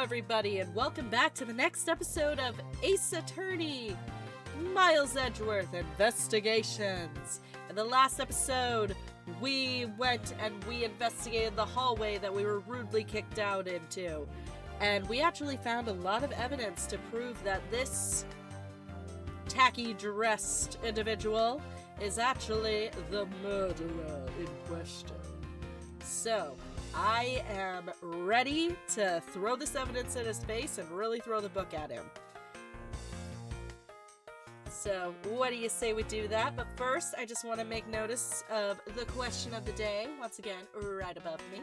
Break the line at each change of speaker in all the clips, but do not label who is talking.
everybody, and welcome back to the next episode of Ace Attorney, Miles Edgeworth Investigations. In the last episode, we went and we investigated the hallway that we were rudely kicked out into. And we actually found a lot of evidence to prove that this tacky-dressed individual is actually the murderer in question. So, I am ready to throw this evidence in his face and really throw the book at him. So, what do you say we do that? But first, I just want to make notice of the question of the day, once again, right above me.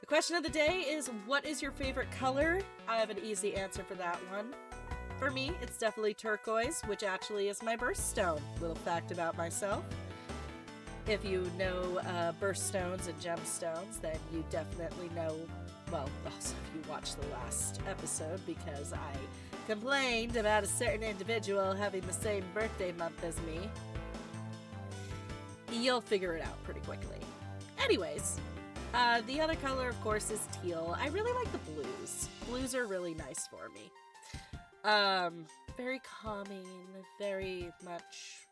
The question of the day is, what is your favorite color? I have an easy answer for that one. For me, it's definitely turquoise, which actually is my birthstone. Little fact about myself. If you know birthstones and gemstones, then you definitely know, well, also if you watched the last episode, because I complained about a certain individual having the same birthday month as me, you'll figure it out pretty quickly. Anyways, the other color, of course, is teal. I really like the blues. Blues are really nice for me. Very calming, very much,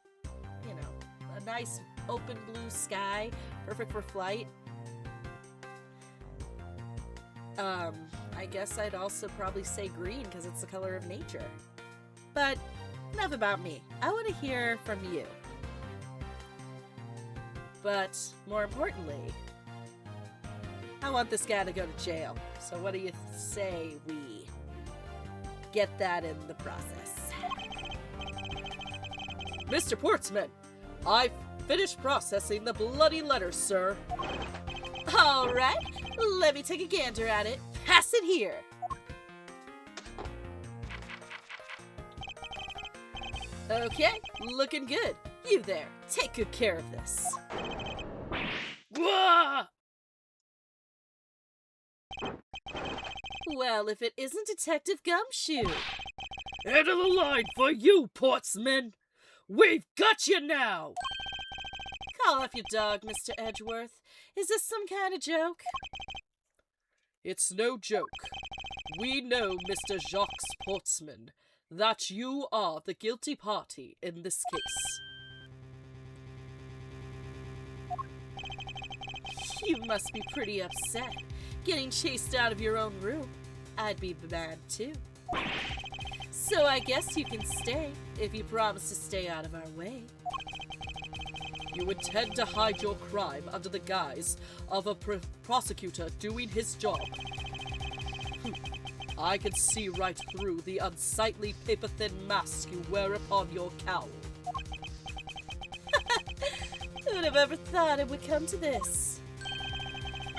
you know, a nice open blue sky, perfect for flight. I guess I'd also probably say green because it's the color of nature. But enough about me. I want to hear from you. But more importantly, I want this guy to go to jail. So what do you say we get that in the process? Mr. Portsman, I've finished processing the bloody letter, sir. All right, let me take a gander at it. Pass it here. Okay, looking good. You there, take good care of this. Wah! Well, if it isn't Detective Gumshoe. Head of the line for you, Portsman. We've got you now. Call off your dog, Mr. Edgeworth. Is this some kind of joke? It's no joke. We know, Mr. Jacques Portsman, that you are the guilty party in this case. You must be pretty upset, getting chased out of your own room. I'd be mad too. So I guess you can stay, if you promise to stay out of our way. You intend to hide your crime under the guise of a prosecutor doing his job. I can see right through the unsightly paper-thin mask you wear upon your cowl. Who would have ever thought it would come to this?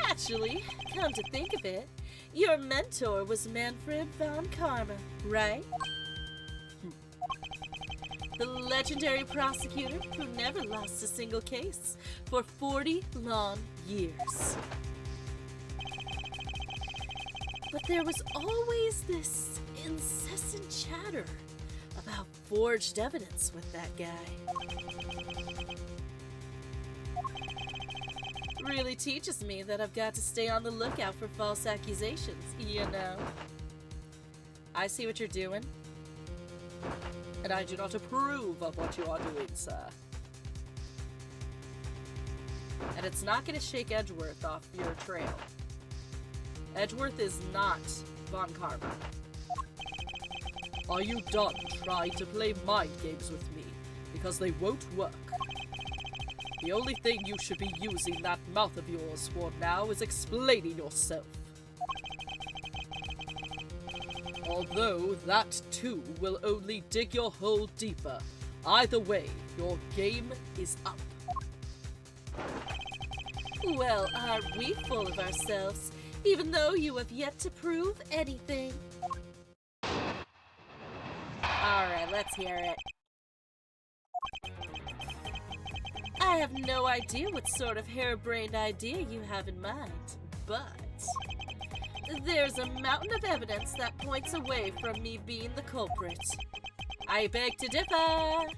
Actually, come to think of it, your mentor was Manfred von Karma, right? The legendary prosecutor who never lost a single case for 40 long years. But there was always this incessant chatter about forged evidence with that guy. Really teaches me that I've got to stay on the lookout for false accusations, you know. I see what you're doing, and I do not approve of what you are doing, sir. And it's not going to shake Edgeworth off your trail. Edgeworth is not Von Karma. Are you done trying to play mind games with me? Because they won't work. The only thing you should be using that mouth of yours for now is explaining yourself. Although that too will only dig your hole deeper. Either way, your game is up. Well, aren't we full of ourselves, even though you have yet to prove anything? Alright, let's hear it. I have no idea what sort of harebrained idea you have in mind, but there's a mountain of evidence that points away from me being the culprit. I beg to differ!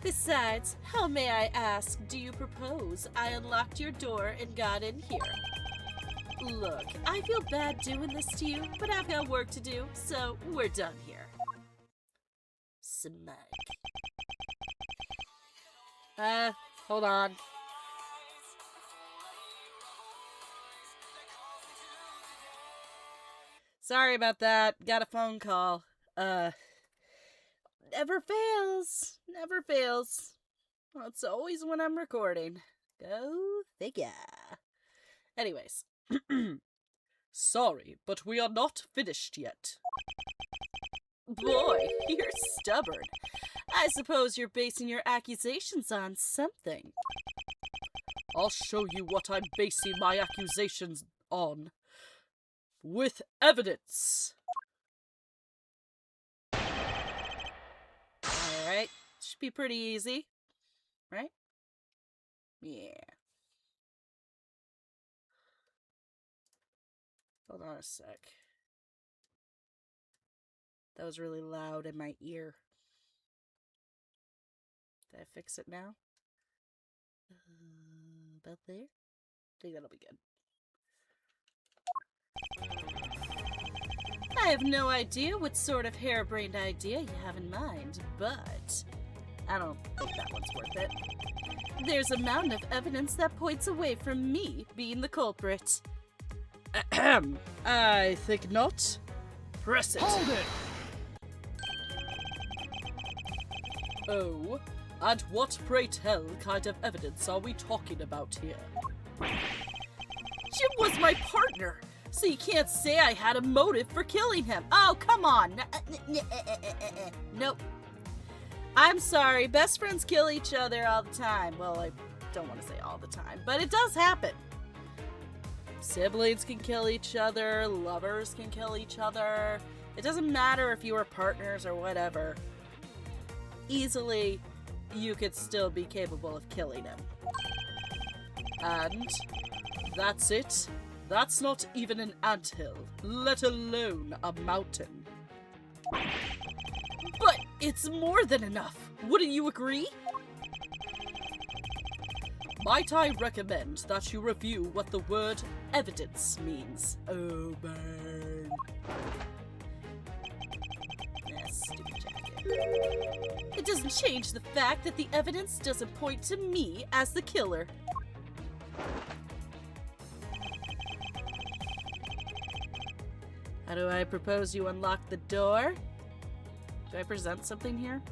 Besides, how may I ask, do you propose I unlocked your door and got in here? Look, I feel bad doing this to you, but I've got work to do, so we're done here. Smug. Hold on. Sorry about that. Got a phone call. Never fails. Never fails. Well, it's always when I'm recording. Go figure. Anyways. Sorry, but we are not finished yet. Boy, you're stubborn. I suppose you're basing your accusations on something. I'll show you what I'm basing my accusations on. With evidence. Alright, should be pretty easy. Right? Yeah. Hold on a sec. That was really loud in my ear. Did I fix it now? About there? I think that'll be good. I have no idea what sort of harebrained idea you have in mind, but I don't think that one's worth it. There's a mountain of evidence that points away from me being the culprit. Ahem. I think not. Press it. Hold it! Oh, and what, pray tell, kind of evidence are we talking about here? Jim was my partner, so you can't say I had a motive for killing him. Oh, come on. Nope. I'm sorry, best friends kill each other all the time. Well, I don't want to say all the time, but it does happen. Siblings can kill each other, lovers can kill each other. It doesn't matter if you are partners or whatever. Easily, you could still be capable of killing him. And that's it. That's not even an anthill, let alone a mountain. But it's more than enough. Wouldn't you agree? Might I recommend that you review what the word evidence means? Oh, man. Stupid jacket. It doesn't change the fact that the evidence doesn't point to me as the killer. How do I propose you unlock the door? Do I present something here?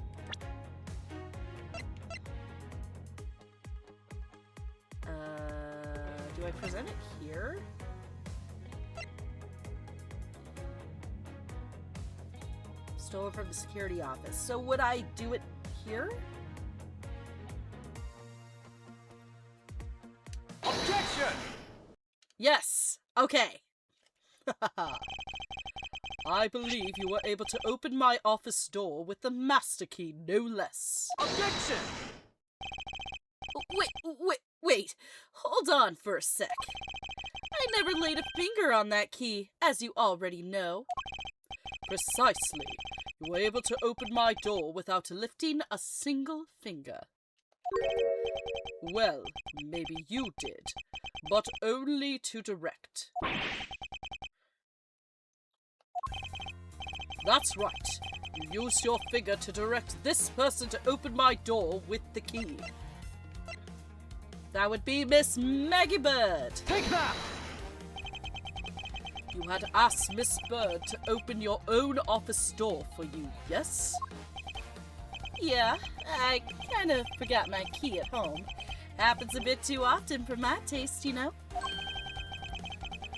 Do I present it here? Stolen from the security office. So would I do it here? Objection! Yes! Okay. I believe you were able to open my office door with the master key, no less. Objection! Wait. Hold on for a sec. I never laid a finger on that key, as you already know. Precisely. You were able to open my door without lifting a single finger. Well, maybe you did, but only to direct. That's right. You used your finger to direct this person to open my door with the key. That would be Miss Maggie Bird. Take that! You had asked Miss Bird to open your own office door for you, yes? Yeah, I kind of forgot my key at home. Happens a bit too often for my taste, you know.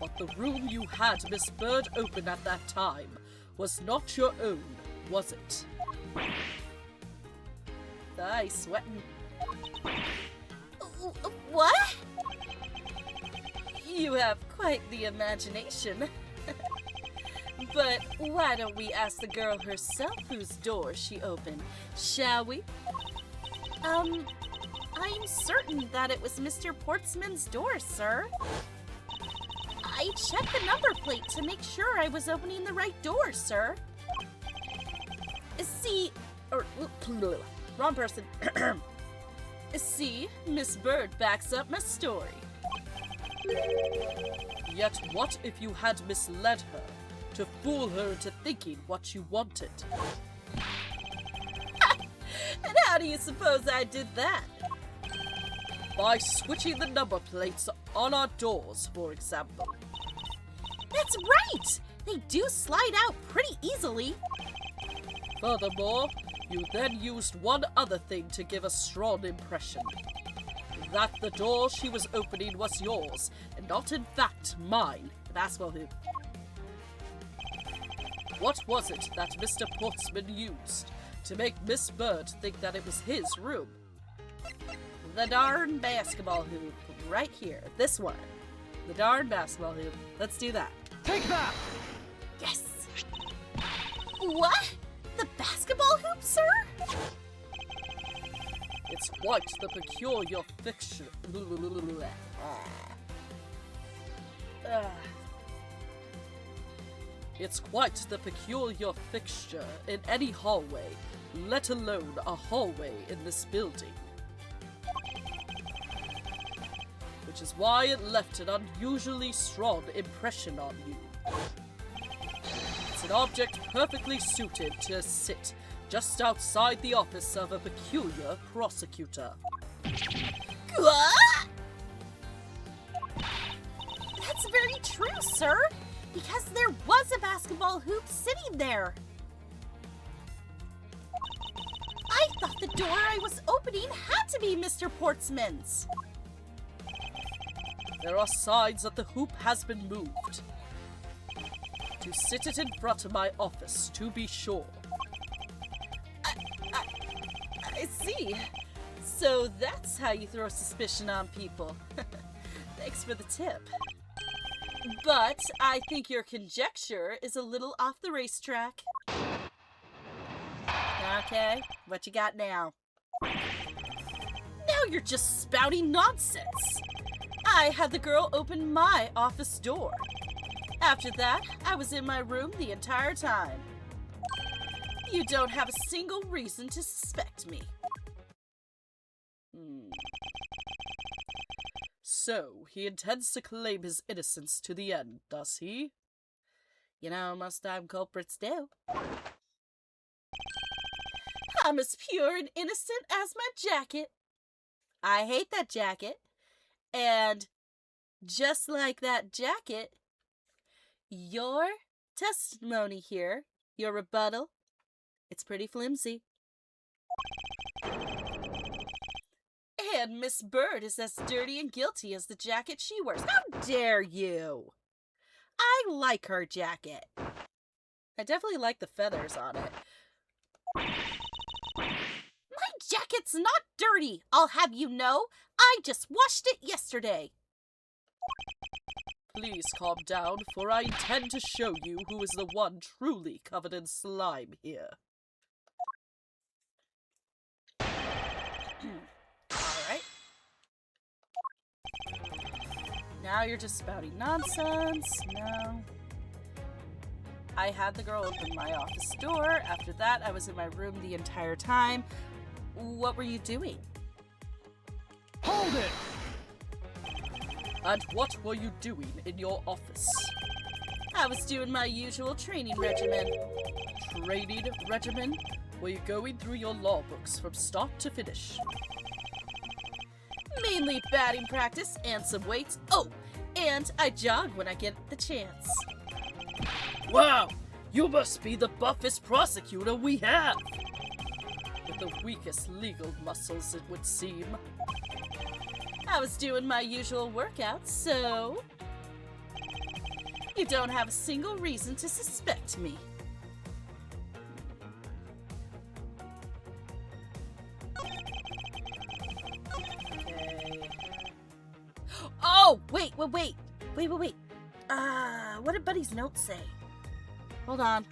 But the room you had Miss Bird open at that time was not your own, was it? Thigh sweating. What? You have quite the imagination. But why don't we ask the girl herself whose door she opened, shall we? I'm certain that it was Mr. Portsman's door, sir. I checked the number plate to make sure I was opening the right door, sir. See, wrong person. See, Miss Bird backs up my story. Yet what if you had misled her, to fool her into thinking what you wanted? And how do you suppose I did that? By switching the number plates on our doors, for example.
That's right! They do slide out pretty easily.
Furthermore, you then used one other thing to give a strong impression. That the door she was opening was yours, and not in fact mine. And that's what who. What was it that Mr. Portsman used to make Miss Bird think that it was his room? The darn basketball hoop, right here. This one. The darn basketball hoop. Let's do that.
Take that!
Yes! What? The basketball hoop, sir?
It's quite the peculiar fixture. It's quite the peculiar fixture in any hallway, let alone a hallway in this building. Which is why it left an unusually strong impression on you. It's an object perfectly suited to sit just outside the office of a peculiar prosecutor.
What? That's very true, sir, because there was a basketball hoop sitting there. I thought the door I was opening had to be Mr. Portsman's.
There are signs that the hoop has been moved. To sit it in front of my office, to be sure.
I see. So that's how you throw suspicion on people. Thanks for the tip. But I think your conjecture is a little off the racetrack. Okay, what you got now? Now you're just spouting nonsense. I had the girl open my office door. After that, I was in my room the entire time. You don't have a single reason to suspect me.
So, he intends to claim his innocence to the end, does he?
You know, most time culprits do. I'm as pure and innocent as my jacket. I hate that jacket. And just like that jacket, your testimony here, your rebuttal, it's pretty flimsy. And Miss Bird is as dirty and guilty as the jacket she wears. How dare you? I like her jacket.
I definitely like the feathers on it.
My jacket's not dirty, I'll have you know. I just washed it yesterday.
Please calm down, for I intend to show you who is the one truly covered in slime here.
Alright. Now you're just spouting nonsense. No. I had the girl open my office door. After that, I was in my room the entire time. What were you doing?
Hold it!
And what were you doing in your office?
I was doing my usual training regimen.
Training regimen? Were you going through your law books from start to finish?
Mainly batting practice and some weights. Oh, and I jog when I get the chance.
Wow! You must be the buffest prosecutor we have! With the weakest legal muscles, it would seem.
I was doing my usual workouts, so... You don't have a single reason to suspect me. Okay. Oh! Wait! What did Buddy's note say? Hold on.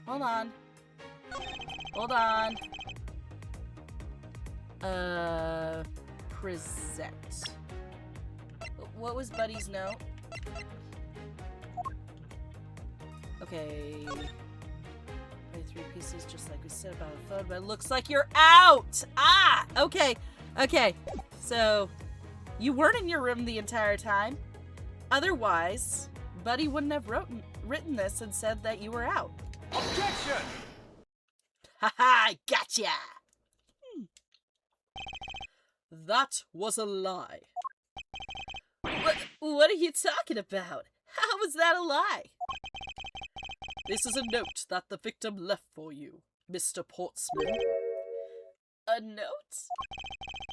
Present. What was Buddy's note? Okay. 3 pieces, just like we said about the phone, but it looks like you're out! Ah! Okay. So, you weren't in your room the entire time. Otherwise, Buddy wouldn't have written this and said that you were out.
Objection!
Haha, I gotcha! That was a lie. What are you talking about? How was that a lie? This is a note that the victim left for you, Mr. Portsman. A note?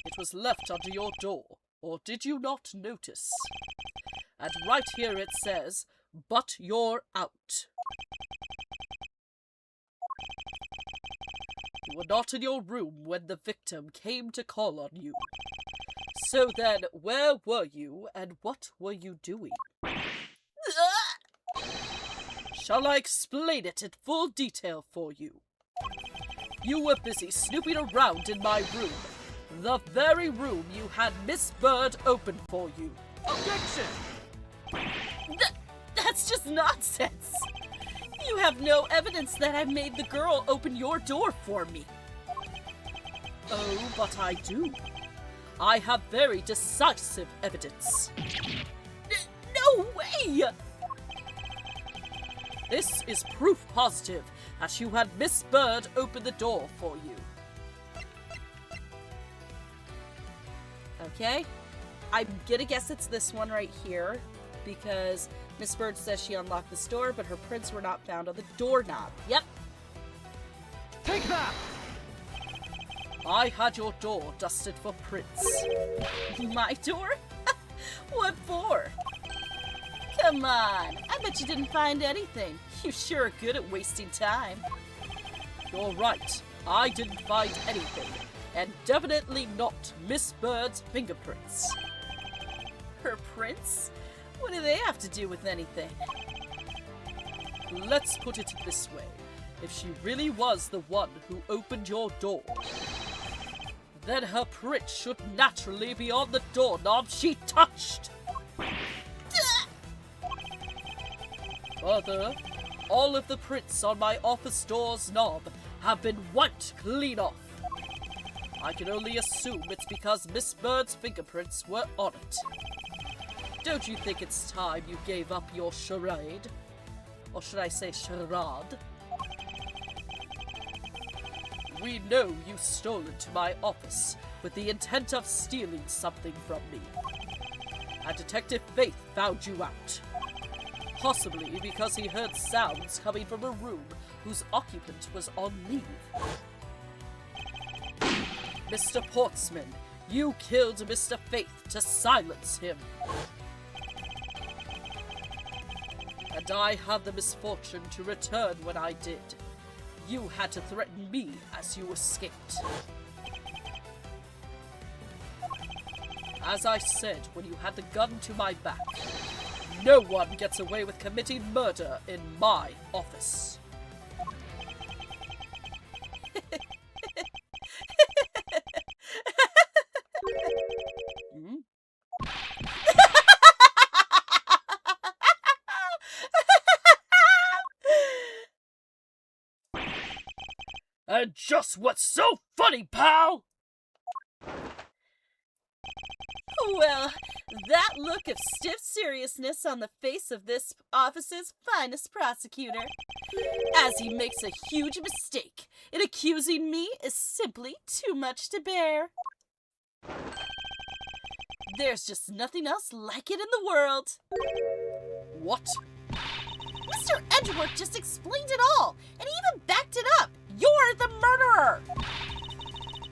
It was left under your door, or did you not notice? And right here it says, "But you're out." You were not in your room when the victim came to call on you. So then, where were you, and what were you doing? Shall I explain it in full detail for you? You were busy snooping around in my room. The very room you had Miss Bird open for you.
Objection!
That's just nonsense! You have no evidence that I made the girl open your door for me. Oh, but I do. I have very decisive evidence. No way! This is proof positive that you had Miss Bird open the door for you. Okay, I'm gonna guess it's this one right here, because Miss Bird says she unlocked this door, but her prints were not found on the doorknob. Yep.
Take that!
I had your door dusted for prints. My door? What for? Come on, I bet you didn't find anything. You sure are good at wasting time. You're right, I didn't find anything, and definitely not Miss Bird's fingerprints. Her prints? What do they have to do with anything? Let's put it this way. If she really was the one who opened your door, then her print should naturally be on the doorknob she touched. Further, all of the prints on my office door's knob have been wiped clean off. I can only assume it's because Miss Bird's fingerprints were on it. Don't you think it's time you gave up your charade? Or should I say charade? We know you stole into my office with the intent of stealing something from me. And Detective Faith found you out. Possibly because he heard sounds coming from a room whose occupant was on leave. Mr. Portsman, you killed Mr. Faith to silence him. And I had the misfortune to return when I did. You had to threaten me as you escaped. As I said when you had the gun to my back, no one gets away with committing murder in my office. And just what's so funny, pal? Well, that look of stiff seriousness on the face of this office's finest prosecutor, as he makes a huge mistake in accusing me, is simply too much to bear. There's just nothing else like it in the world. What? Mr. Edgeworth just explained it all, and he even backed it up. You're the murderer!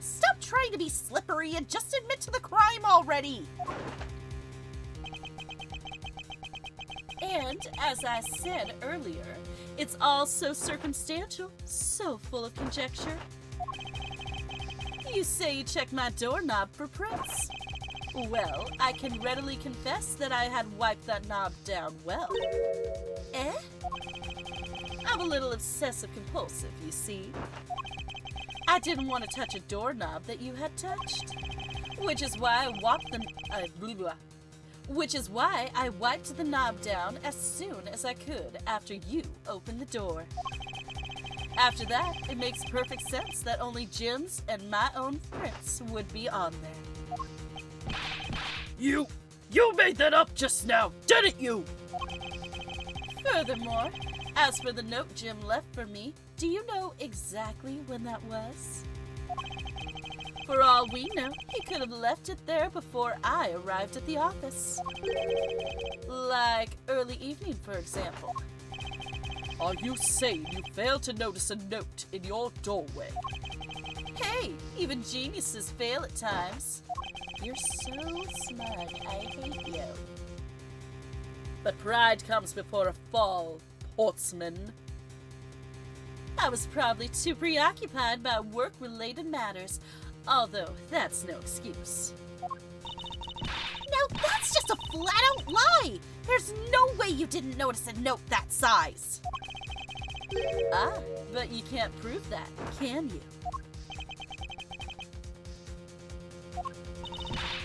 Stop trying to be slippery and just admit to the crime already! And, as I said earlier, it's all so circumstantial, so full of conjecture. You say you checked my doorknob for prints. Well, I can readily confess that I had wiped that knob down well. Eh? I'm a little obsessive-compulsive, you see. I didn't want to touch a doorknob that you had touched, which is why I wiped the knob down as soon as I could after you opened the door. After that, it makes perfect sense that only Jim's and my own prints would be on there. You made that up just now, didn't you?
Furthermore, as for the note Jim left for me, do you know exactly when that was? For all we know, he could have left it there before I arrived at the office. Like early evening, for example.
Are you saying you failed to notice a note in your doorway?
Hey, even geniuses fail at times. You're so smug, I hate you.
But pride comes before a fall, Portsman.
I was probably too preoccupied by work-related matters, although that's no excuse. Now that's just a flat-out lie! There's no way you didn't notice a note that size! Ah, but you can't prove that, can you?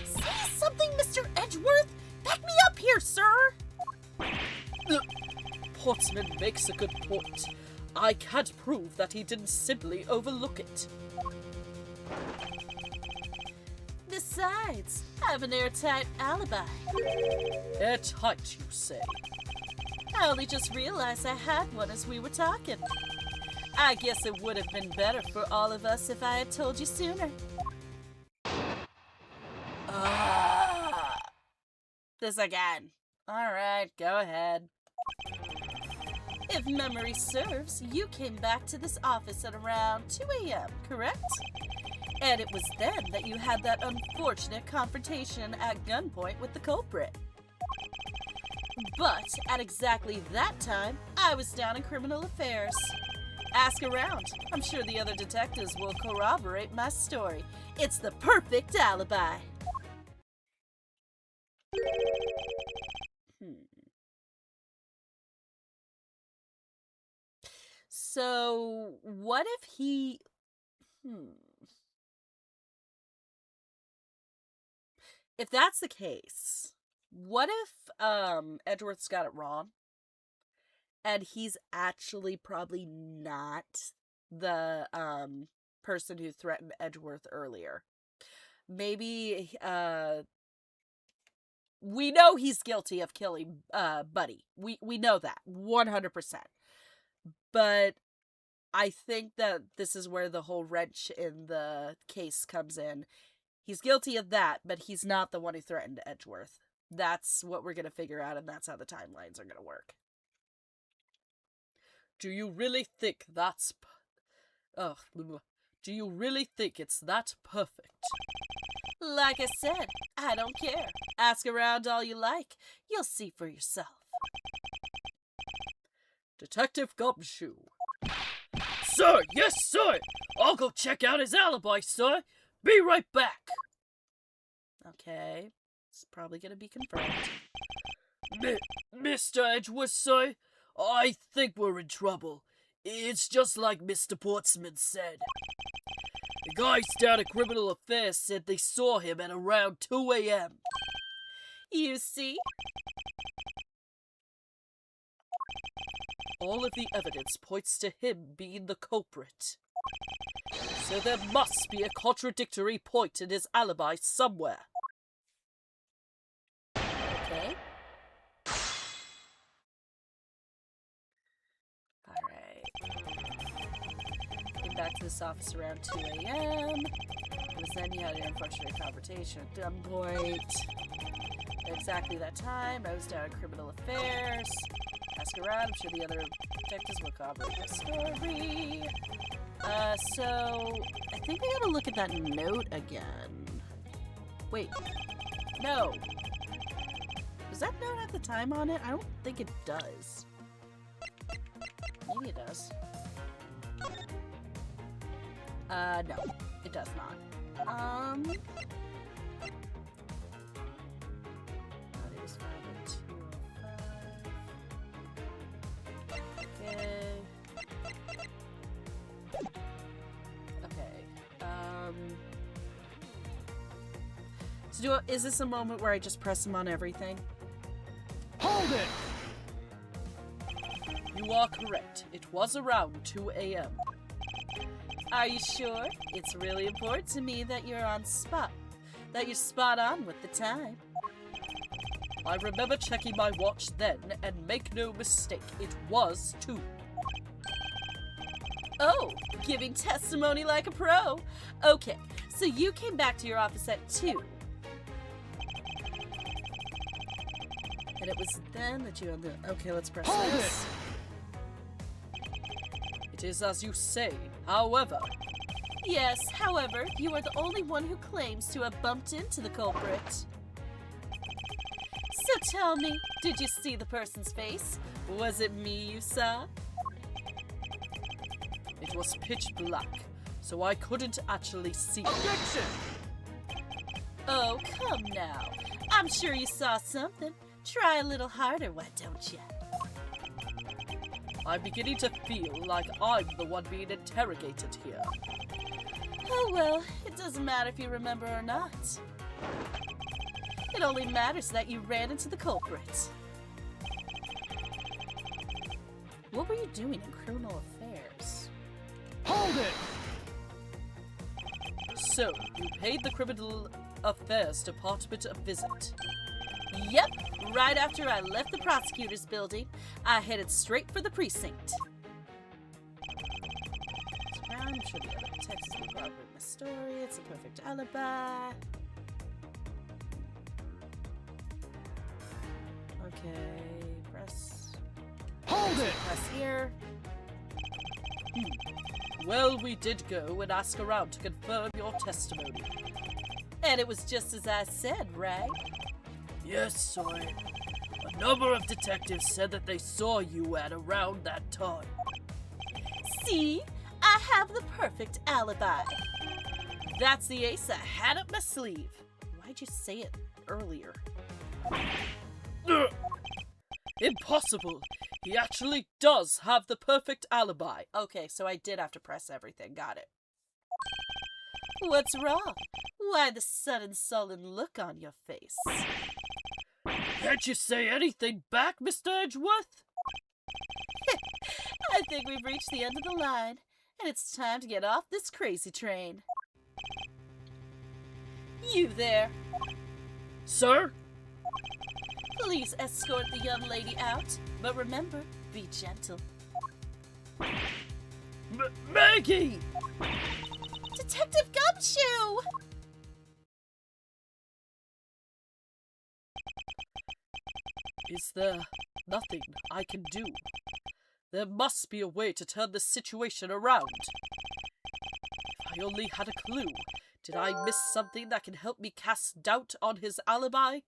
Say something, Mr. Edgeworth! Back me up here, sir!
Portsman makes a good point. I can't prove that he didn't simply overlook it.
Besides, I have an airtight alibi.
Airtight, you say?
I only just realized I had one as we were talking. I guess it would have been better for all of us if I had told you sooner. This again. Alright, go ahead. If memory serves, you came back to this office at around 2 a.m., correct? And it was then that you had that unfortunate confrontation at gunpoint with the culprit. But at exactly that time, I was down in criminal affairs. Ask around. I'm sure the other detectives will corroborate my story. It's the perfect alibi. So, what if he... If that's the case, what if Edgeworth's got it wrong? And he's actually probably not the person who threatened Edgeworth earlier. Maybe we know he's guilty of killing Buddy. We know that 100%. But I think that this is where the whole wrench in the case comes in. He's guilty of that, but he's not the one who threatened Edgeworth. That's what we're going to figure out, and that's how the timelines are going to work.
Do you really think that's... Do you really think it's that perfect?
Like I said, I don't care. Ask around all you like. You'll see for yourself.
Detective Gumshoe. Sir, yes, sir! I'll go check out his alibi, sir. Be right back.
Okay, it's probably gonna be confirmed.
Mr. Edgeworth, sir, I think we're in trouble. It's just like Mr. Portsman said. The guys down at Criminal Affairs said they saw him at around 2 a.m.
You see?
All of the evidence points to him being the culprit. So there must be a contradictory point in his alibi somewhere.
Okay. Alright. Came back to this office around 2 a.m. It was then you had an unfortunate confrontation at gunpoint. At exactly that time, I was down in criminal affairs. Ask around, I'm sure the other detectives will corroborate my story. So, I think we gotta look at that note again. Wait. No. Does that note have the time on it? I don't think it does. Maybe it does. No. It does not. That is 5 and 205. Okay. So is this a moment where I just press him on everything?
Hold it!
You are correct. It was around 2 a.m.
Are you sure? It's really important to me that you're on spot. That you're spot on with the time. I remember checking my watch then, and make no mistake, it was 2.
Oh, giving testimony like a pro. Okay, so you came back to your office at 2. And it was then that you okay, let's press
Hold
this.
It is as you say, however.
Yes, however, you are the only one who claims to have bumped into the culprit. So tell me, did you see the person's face? Was it me you saw?
It was pitch black, so I couldn't actually see.
Objection!
Oh, come now. I'm sure you saw something. Try a little harder, why don't you?
I'm beginning to feel like I'm the one being interrogated here.
Oh well, it doesn't matter if you remember or not. It only matters that you ran into the culprit. What were you doing in criminal affairs?
Hold it!
So, you paid the Criminal Affairs Department a visit.
Yep, right after I left the prosecutor's building, I headed straight for the precinct. I'm sure the other Texas will corroborate my story. It's a perfect alibi. Okay, press.
Hold it!
Press here.
Well, we did go and ask around to confirm your testimony.
And it was just as I said, right?
Yes, sir. A number of detectives said that they saw you at around that time.
See? I have the perfect alibi. That's the ace I had up my sleeve. Why'd you say it earlier?
Ugh. Impossible! He actually does have the perfect alibi.
Okay, so I did have to press everything. Got it. What's wrong? Why the sudden sullen look on your face?
Can't you say anything back, Mr. Edgeworth?
I think we've reached the end of the line, and it's time to get off this crazy train. You there.
Sir?
Please escort the young lady out, but remember, be gentle.
Maggie!
Detective Gumshoe!
Is there nothing I can do? There must be a way to turn this situation around. If I only had a clue, did I miss something that can help me cast doubt on his alibi?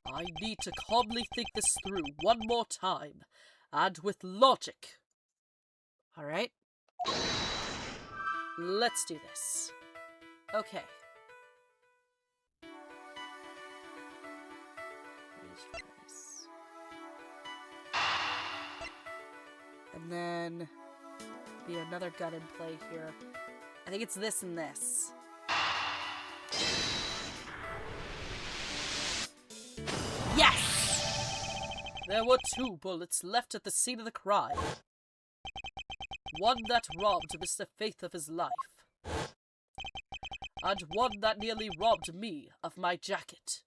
I need to calmly think this through one more time, and with logic.
Alright.
Let's do this.
Okay. And then be another gun in play here. I think it's this and this. Yes!
There were 2 bullets left at the scene of the crime. One that robbed Mr. Faith of his life. And one that nearly robbed me of my jacket.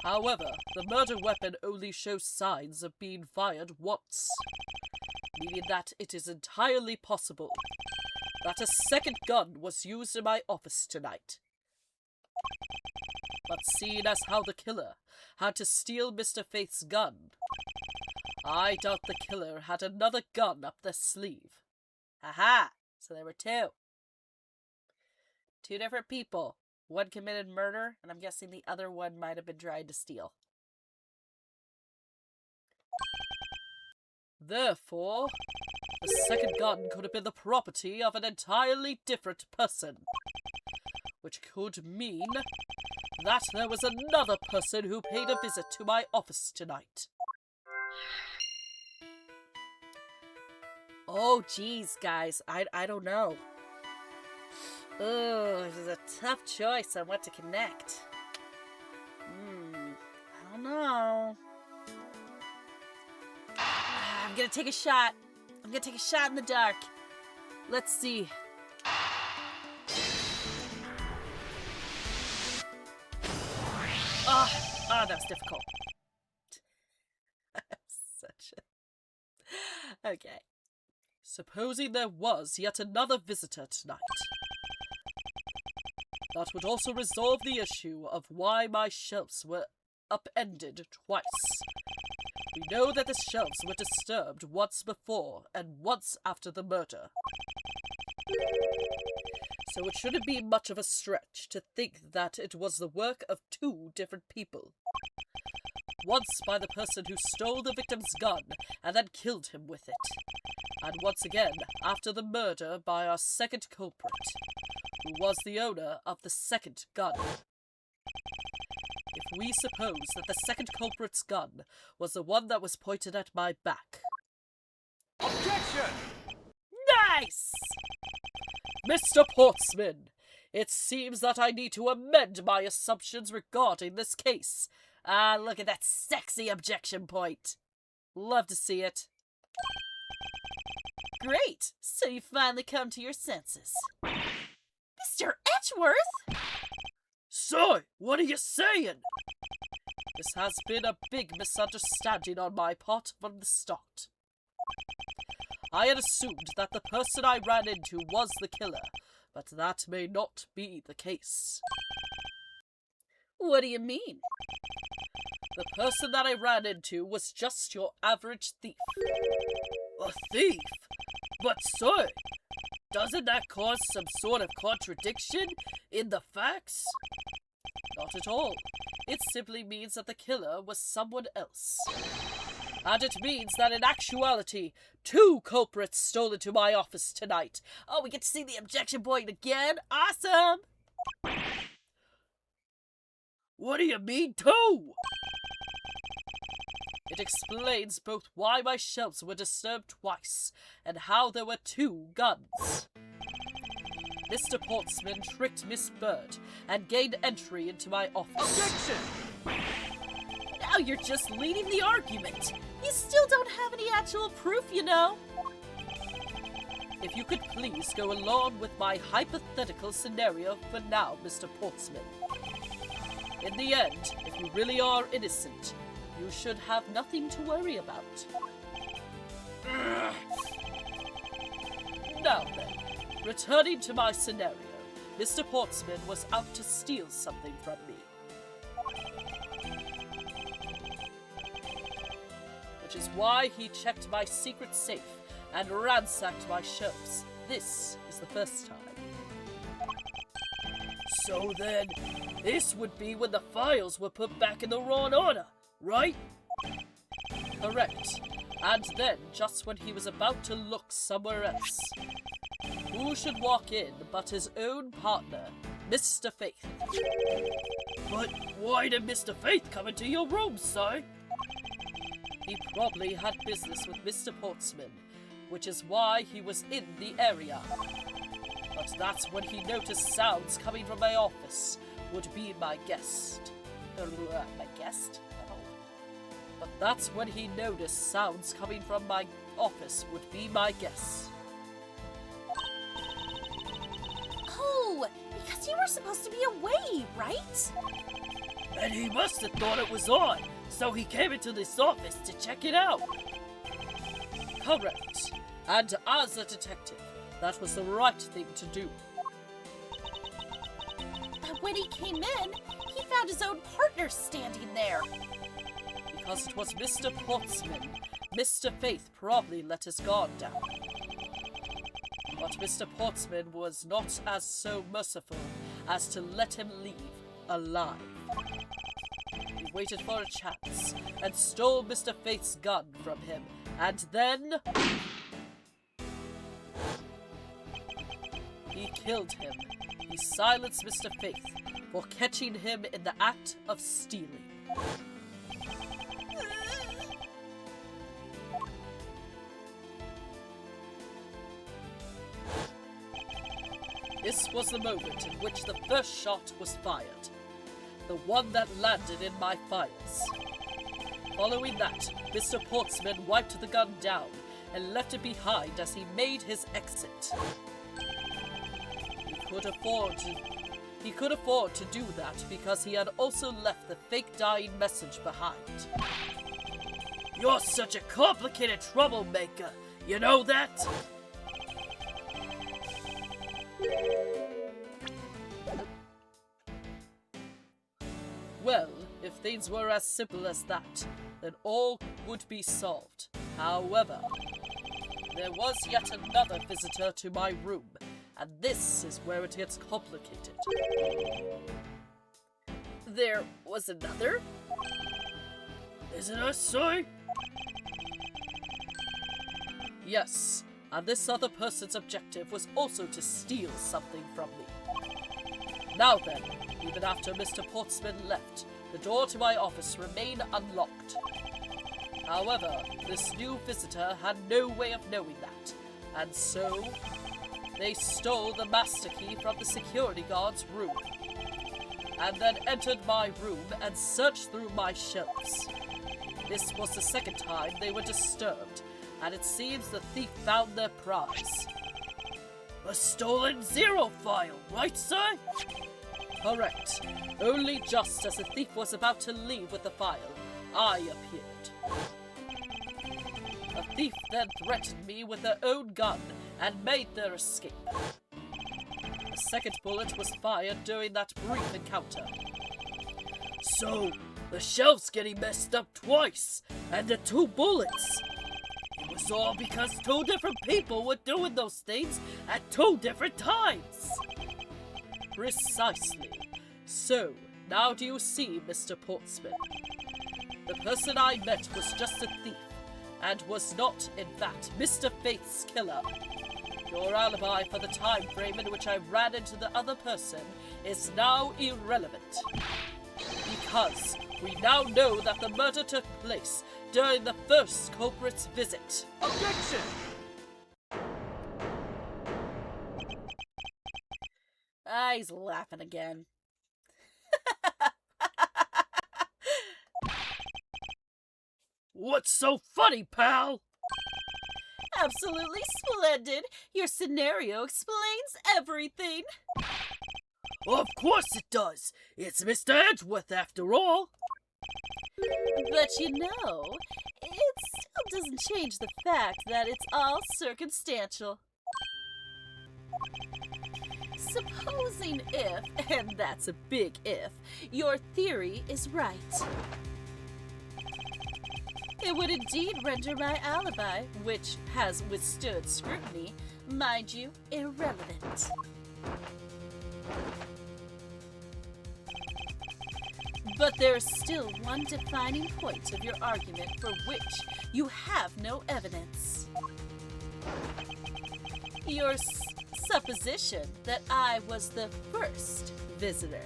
However, the murder weapon only shows signs of being fired once, meaning that it is entirely possible that a second gun was used in my office tonight. But seeing as how the killer had to steal Mr. Faith's gun, I doubt the killer had another gun up their sleeve.
Aha! So there were 2. 2 different people. One committed murder, and I'm guessing the other one might have been trying to steal.
Therefore, the second gun could have been the property of an entirely different person, which could mean that there was another person who paid a visit to my office tonight.
Oh, geez, guys. I don't know. Oh, this is a tough choice on what to connect. I don't know. I'm gonna take a shot. I'm gonna take a shot in the dark. Let's see.
that was difficult. Okay. Supposing there was yet another visitor tonight. That would also resolve the issue of why my shelves were upended twice. We know that the shelves were disturbed once before and once after the murder. So it shouldn't be much of a stretch to think that it was the work of two different people. Once by the person who stole the victim's gun and then killed him with it. And once again after the murder by our second culprit, who was the owner of the second gun. If we suppose that the second culprit's gun was the one that was pointed at my back.
Objection!
Nice! Mr. Portsman, it seems that I need to amend my assumptions regarding this case. Ah, look at that sexy objection point. Love to see it.
Great! So you finally come to your senses. Mr. Edgeworth!
So, what are you saying? This has been a big misunderstanding on my part from the start. I had assumed that the person I ran into was the killer, but that may not be the case.
What do you mean?
The person that I ran into was just your average thief. A thief? But sir, doesn't that cause some sort of contradiction in the facts? Not at all. It simply means that the killer was someone else. And it means that in actuality, two culprits stole into my office tonight.
Oh, we get to see the objection point again? Awesome!
What do you mean, two? It explains both why my shelves were disturbed twice, and how there were two guns. Mr. Portsman tricked Miss Bird, and gained entry into my office.
Objection!
Now you're just leading the argument. You still don't have any actual proof, you know.
If you could please go along with my hypothetical scenario for now, Mr. Portsman. In the end, if you really are innocent, you should have nothing to worry about. Now then, returning to my scenario, Mr. Portsman was out to steal something from me. Which is why he checked my secret safe and ransacked my shelves. This is the first time. So then, this would be when the files were put back in the wrong order, right? Correct. And then, just when he was about to look somewhere else, who should walk in but his own partner, Mr. Faith? But why did Mr. Faith come into your room, sir? He probably had business with Mr. Portsman, which is why he was in the area. But that's when he noticed sounds coming from my office, would be my guest. My guest? No. But that's when he noticed sounds coming from my office, would be my guess.
Oh, because you were supposed to be away, right?
And he must have thought it was on, so he came into this office to check it out. Correct. And as a detective, that was the right thing to do.
But when he came in, he found his own partner standing there.
Because it was Mr. Portsman, Mr. Faith probably let his guard down. But Mr. Portsman was not as so merciful as to let him leave alive. He waited for a chance and stole Mr. Faith's gun from him, and then he killed him. He silenced Mr. Faith for catching him in the act of stealing. This was the moment in which the first shot was fired, the one that landed in my files. Following that, Mr. Portsman wiped the gun down and left it behind as he made his exit. He could afford He could afford to do that because he had also left the fake dying message behind. You're such a complicated troublemaker, you know that? Well, if things were as simple as that, then all would be solved. However, there was yet another visitor to my room, and this is where it gets complicated. There was another? Isn't it so? Yes, and this other person's objective was also to steal something from me. Now then, even after Mr. Portsman left, the door to my office remained unlocked. However, this new visitor had no way of knowing that, and so they stole the master key from the security guard's room, and then entered my room and searched through my shelves. This was the second time they were disturbed, and it seems the thief found their prize. A stolen zero file, right, sir? Correct. Only just as the thief was about to leave with the file, I appeared. The thief then threatened me with their own gun and made their escape. A second bullet was fired during that brief encounter. So, the shelves getting messed up twice, and the 2 bullets. It was all because 2 different people were doing those things at 2 different times. Precisely. So, now do you see, Mr. Portsman? The person I met was just a thief, and was not, in fact, Mr. Faith's killer. Your alibi for the time frame in which I ran into the other person is now irrelevant. Because we now know that the murder took place during the first culprit's visit.
Objection!
Ah, he's laughing again. What's so funny, pal?
Absolutely splendid. Your scenario explains everything.
Of course it does. It's Mr. Edgeworth after all.
But you know, it still doesn't change the fact that it's all circumstantial. Supposing if, and that's a big if, your theory is right. It would indeed render my alibi, which has withstood scrutiny, mind you, irrelevant. But there is still one defining point of your argument for which you have no evidence. Your supposition that I was the first visitor.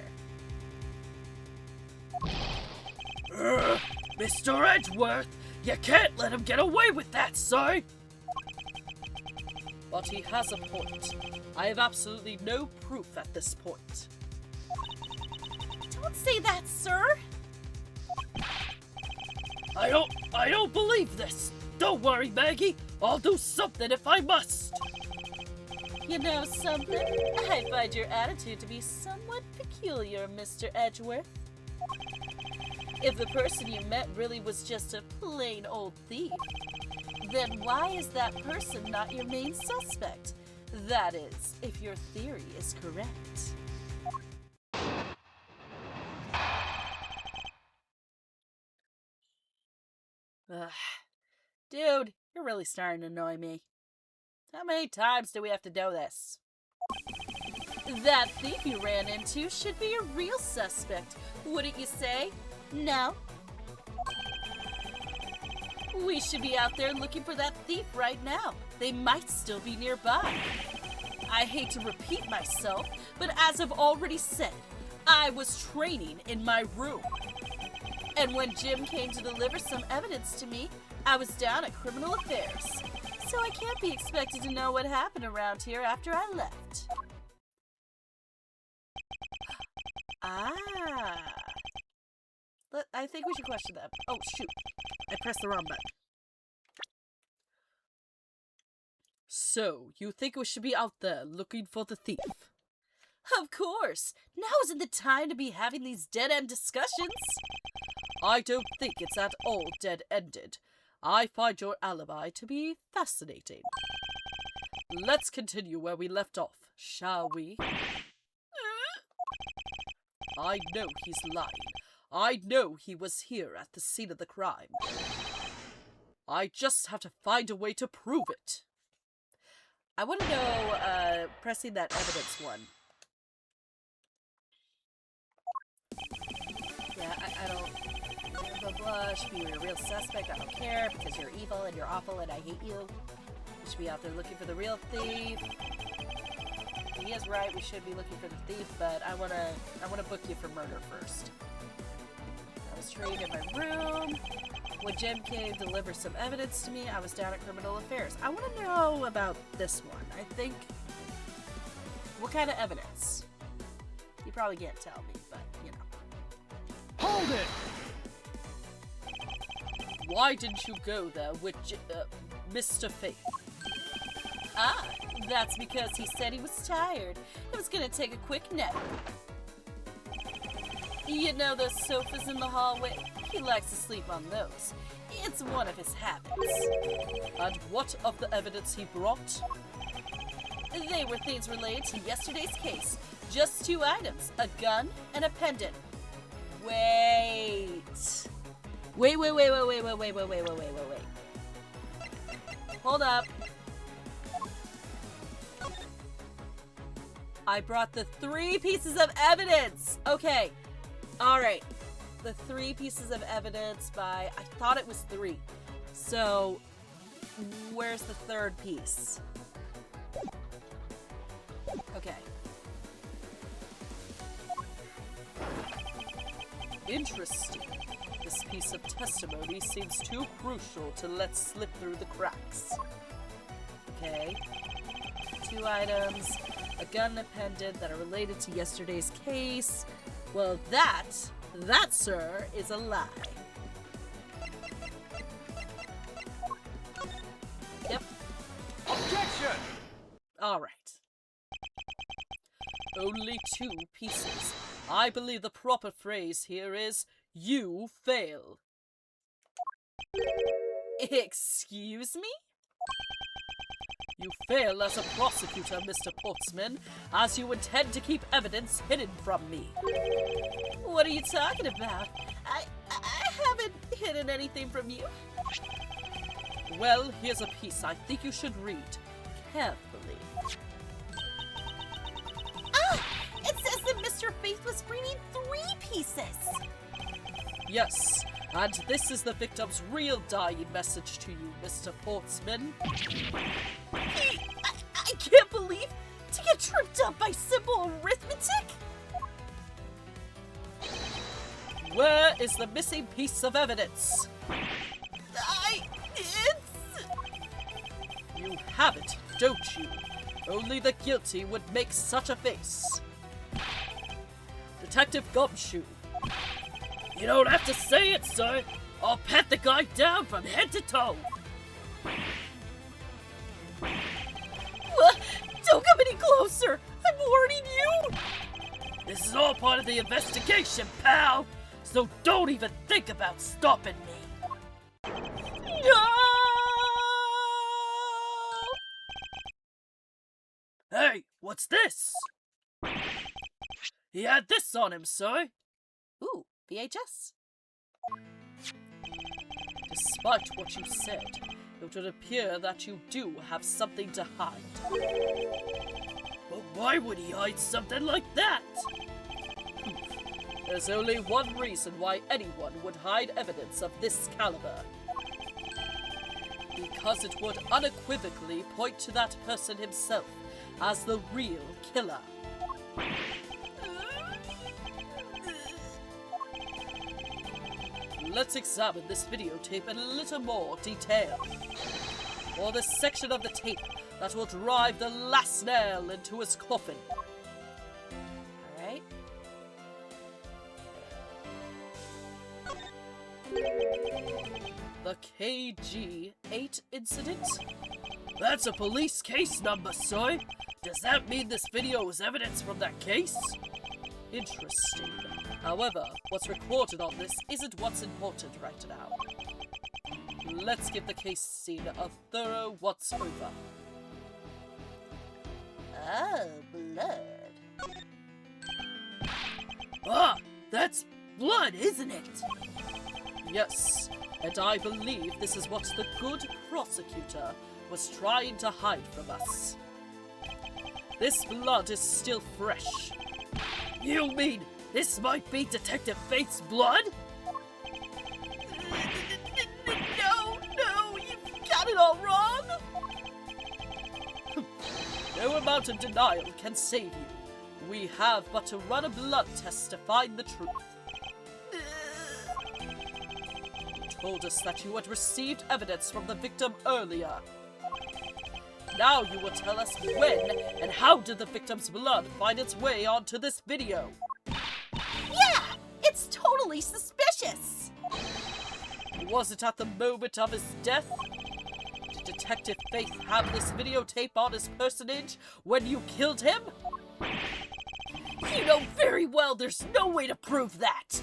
Mr. Edgeworth, you can't let him get away with that, sir! But he has a point. I have absolutely no proof at this point.
Don't say that, sir!
I don't believe this! Don't worry, Maggie! I'll do something if I must!
You know something? I find your attitude to be somewhat peculiar, Mr. Edgeworth. If the person you met really was just a plain old thief, then why is that person not your main suspect? That is, if your theory is correct.
Ugh. Dude, you're really starting to annoy me. How many times do we have to do this?
That thief you ran into should be a real suspect, wouldn't you say? No? We should be out there looking for that thief right now. They might still be nearby. I hate to repeat myself, but as I've already said, I was training in my room. And when Jim came to deliver some evidence to me, I was down at Criminal Affairs. So I can't be expected to know what happened around here after I left.
Ah. I think we should question that. Oh, shoot. I pressed the wrong button. So, you think we should be out there looking for the thief?
Of course. Now isn't the time to be having these dead-end discussions.
I don't think it's at all dead-ended. I find your alibi to be fascinating. Let's continue where we left off, shall we? I know he's lying. I know he was here at the scene of the crime. I just have to find a way to prove it.
I want to know, pressing that evidence one. Yeah, I don't... Blah, blah, should be your real suspect, I don't care, because you're evil and you're awful and I hate you. You should be out there looking for the real thief. He is right, we should be looking for the thief, but I wanna book you for murder first. I was trained in my room. When Jim came to deliver some evidence to me, I was down at Criminal Affairs. I want to know about this one. I think... What kind of evidence? You probably can't tell me, but, you know.
Hold it!
Why didn't you go there with Mr. Faith?
Ah, that's because he said he was tired. He was gonna take a quick nap. You know those sofas in the hallway? He likes to sleep on those. It's one of his habits.
And what of the evidence he brought?
They were things related to yesterday's case. Just 2 items, a gun and a pendant. Wait. Hold up. I brought the 3 pieces of evidence. Okay. All right. The 3 pieces of evidence by, I thought it was 3. So, where's the 3rd piece? Okay.
Interesting. This piece of testimony seems too crucial to let slip through the cracks.
Okay. 2 items, a gun and a pendant that are related to yesterday's case. Well, that, sir, is a lie. Yep.
Objection!
All right. Only 2 pieces. I believe the proper phrase here is, you fail.
Excuse me?
You fail as a prosecutor, Mr. Portsman, as you intend to keep evidence hidden from me.
What are you talking about? I haven't hidden anything from you.
Well, here's a piece I think you should read carefully.
Ah! It says that Mr. Faith was bringing 3 pieces.
Yes, and this is the victim's real dying message to you, Mr. Portsman.
I can't believe to get tripped up by simple arithmetic.
Where is the missing piece of evidence? You have it, don't you? Only the guilty would make such a face. Detective Gumshoe. You don't have to say it, sir. I'll pat the guy down from head to toe.
What? Don't come any closer. I'm warning you.
This is all part of the investigation, pal. So don't even think about stopping me.
No!
Hey, what's this? He had this on him, sir.
Ooh, VHS.
Despite what you said, it would appear that you do have something to hide. But why would he hide something like that? There's only one reason why anyone would hide evidence of this caliber. Because it would unequivocally point to that person himself as the real killer. Let's examine this videotape in a little more detail. Or the section of the tape that will drive the last nail into his coffin.
Alright.
The KG-8 incident? That's a police case number, sir. Does that mean this video is evidence from that case? Interesting. However, what's recorded on this isn't what's important right now. Let's give the case scene a thorough once-over.
Oh, blood.
Ah, that's blood, isn't it? Yes, and I believe this is what the good prosecutor was trying to hide from us. This blood is still fresh. You mean this might be Detective Faith's blood?
No, you've got it all wrong!
No amount of denial can save you. We have but to run a blood test to find the truth. You told us that you had received evidence from the victim earlier. Now you will tell us when and how did the victim's blood find its way onto this video?
Yeah! It's totally suspicious!
Was it at the moment of his death? Did Detective Faith have this videotape on his personage when you killed him? You know very well there's no way to prove that!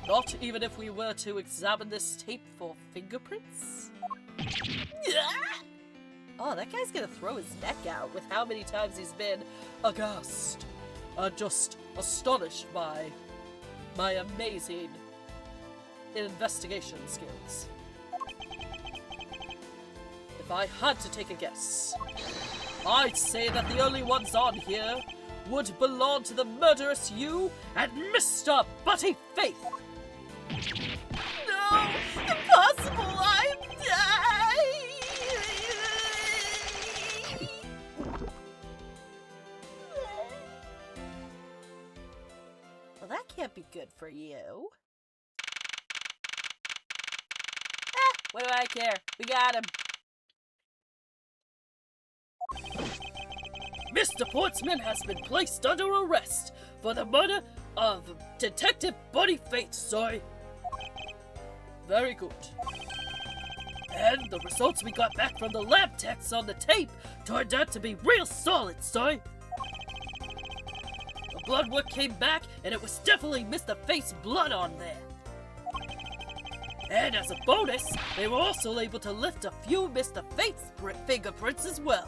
Not even if we were to examine this tape for fingerprints? Oh, that guy's gonna throw his neck out with how many times he's been aghast. Just astonished by my amazing investigation skills. If I had to take a guess, I'd say that the only ones on here would belong to the murderous you and Mr. Butty Faith.
No! Impossible! I'm Well, that can't be good for you. What do I care? We got him.
Mr. Portsman has been placed under arrest for the murder of Detective Buddy Faith, sir. Very good. And the results we got back from the lab techs on the tape turned out to be real solid, sir. The blood work came back and it was definitely Mr. Faith's blood on there. And as a bonus, they were also able to lift a few Mr. Faith's fingerprints as well.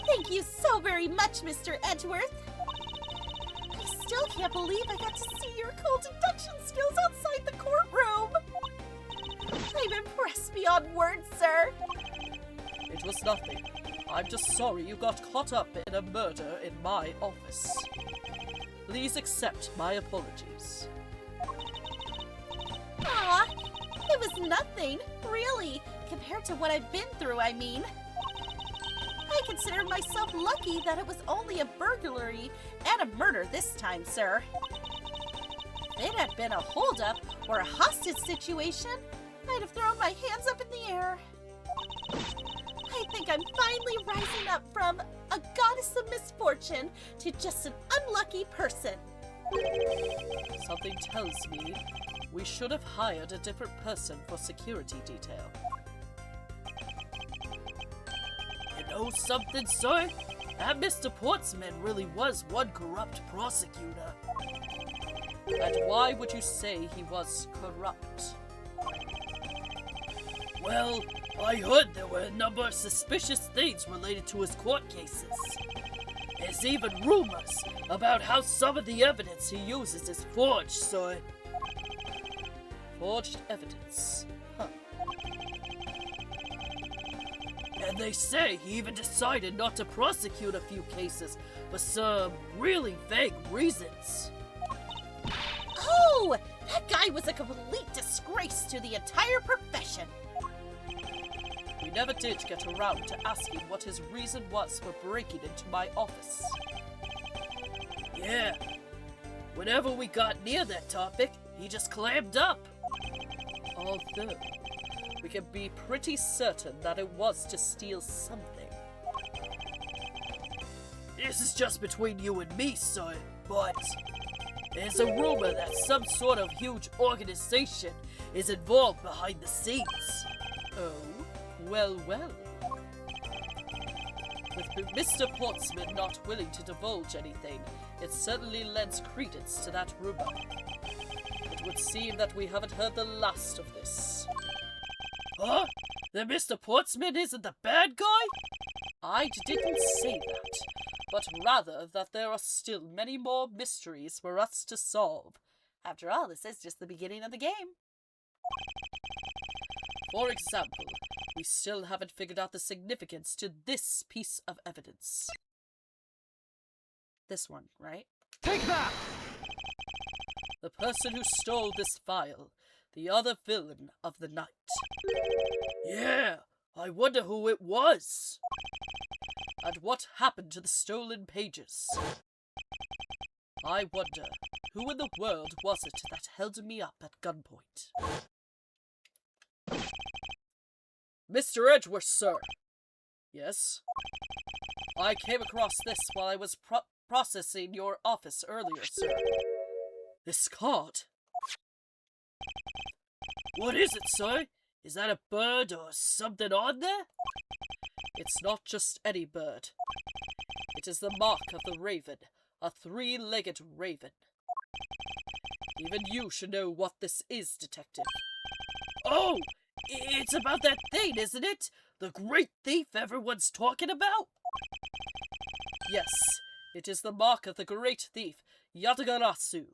Thank you so very much, Mr. Edgeworth. I still can't believe I got to see your cool deduction skills outside the courtroom. I'm impressed beyond words, sir.
It was nothing. I'm just sorry you got caught up in a murder in my office. Please accept my apologies.
Aw, it was nothing, really, compared to what I've been through, I mean. I consider myself lucky that it was only a burglary and a murder this time, sir. If it had been a holdup or a hostage situation, I'd have thrown my hands up in the air. I think I'm finally rising up from a goddess of misfortune to just an unlucky person.
Something tells me we should have hired a different person for security detail. You know something, sir? That Mr. Portsman really was one corrupt prosecutor. And why would you say he was corrupt? Well, I heard there were a number of suspicious things related to his court cases. There's even rumors about how some of the evidence he uses is forged, sir. Forged evidence. Huh. And they say he even decided not to prosecute a few cases for some really vague reasons.
Oh, that guy was a complete disgrace to the entire profession.
We never did get around to asking what his reason was for breaking into my office. Yeah, whenever we got near that topic, he just clammed up. Although, we can be pretty certain that it was to steal something. This is just between you and me, sir, but there's a rumor that some sort of huge organization is involved behind the scenes. Oh, well, well. With Mr. Portsman not willing to divulge anything, it certainly lends credence to that rumor. It would seem that we haven't heard the last of this. Huh? That Mr. Portsman isn't the bad guy? I didn't say that, but rather that there are still many more mysteries for us to solve.
After all, this is just the beginning of the game.
For example, we still haven't figured out the significance to this piece of evidence.
This one, right?
Take that!
The person who stole this file, the other villain of the night. Yeah, I wonder who it was. And what happened to the stolen pages? I wonder, who in the world was it that held me up at gunpoint? Mr. Edgeworth, sir. Yes? I came across this while I was processing your office earlier, sir. This card? What is it, sir? Is that a bird or something on there? It's not just any bird. It is the mark of the raven, a three-legged raven. Even you should know what this is, detective. Oh! It's about that thing, isn't it? The great thief everyone's talking about? Yes, it is the mark of the great thief, Yatagarasu.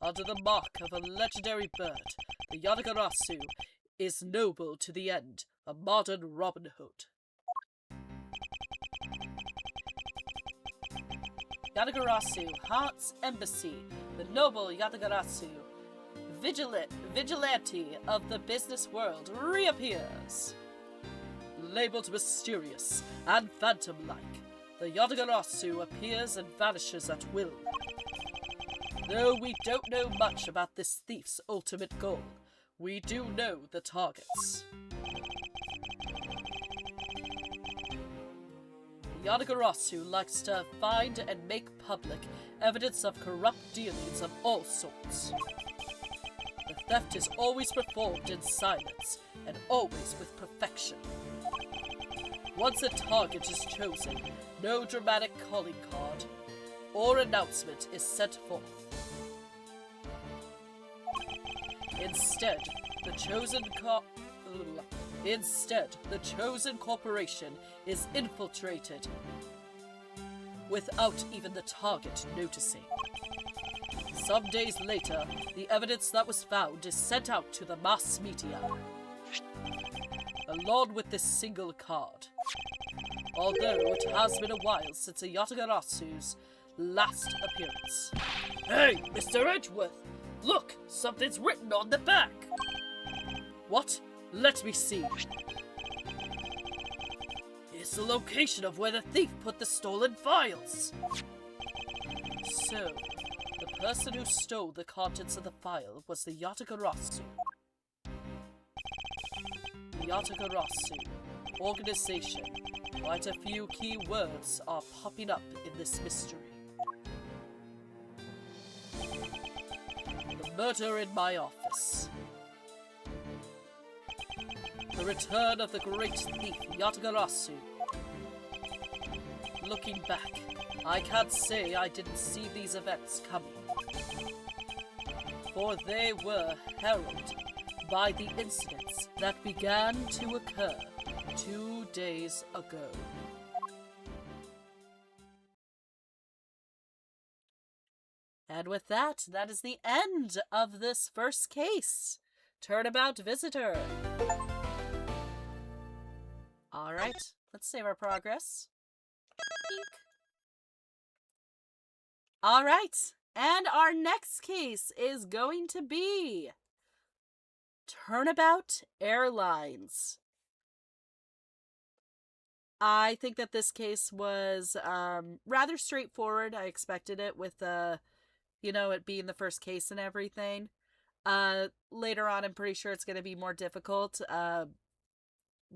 Under the mark of a legendary bird, the Yatagarasu is noble to the end, a modern Robin Hood. Yatagarasu haunts embassy, the noble Yatagarasu, vigilante of the business world, reappears. Labeled mysterious and phantom-like, the Yatagarasu appears and vanishes at will. Though we don't know much about this thief's ultimate goal, we do know the targets. Yatagarasu likes to find and make public evidence of corrupt dealings of all sorts. The theft is always performed in silence, and always with perfection. Once a target is chosen, no dramatic calling card or announcement is sent forth. Instead, the chosen corporation is infiltrated without even the target noticing. Some days later, the evidence that was found is sent out to the mass media, along with this single card. Although it has been a while since a Yatagarasu's last appearance. Hey, Mr. Edgeworth! Look! Something's written on the back! What? Let me see. It's the location of where the thief put the stolen files. So, the person who stole the contents of the file was the Yatagarasu. The Yatagarasu organization. Quite a few key words are popping up in this mystery. The murder in my office. The return of the great thief Yatagarasu. Looking back, I can't say I didn't see these events coming, for they were heralded by the incidents that began to occur 2 days ago.
And with that, that is the end of this first case. Turnabout visitor. Alright, let's save our progress. Alright, and our next case is going to be Turnabout Airlines. I think that this case was rather straightforward. I expected it with, it being the first case and everything. Later on, I'm pretty sure it's going to be more difficult.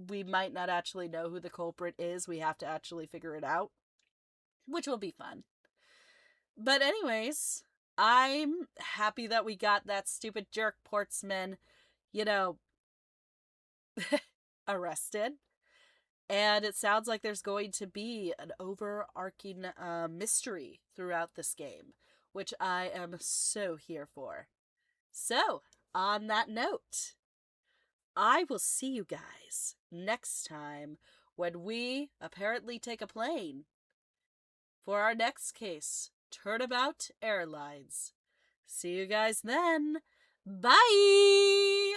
We might not actually know who the culprit is. We have to actually figure it out, which will be fun. But anyways, I'm happy that we got that stupid jerk Portsman, arrested.
And it sounds like there's going to be an overarching mystery throughout this game, which I am so here for. So, on that note, I will see you guys next time when we apparently take a plane for our next case, Turnabout Airlines. See you guys then. Bye!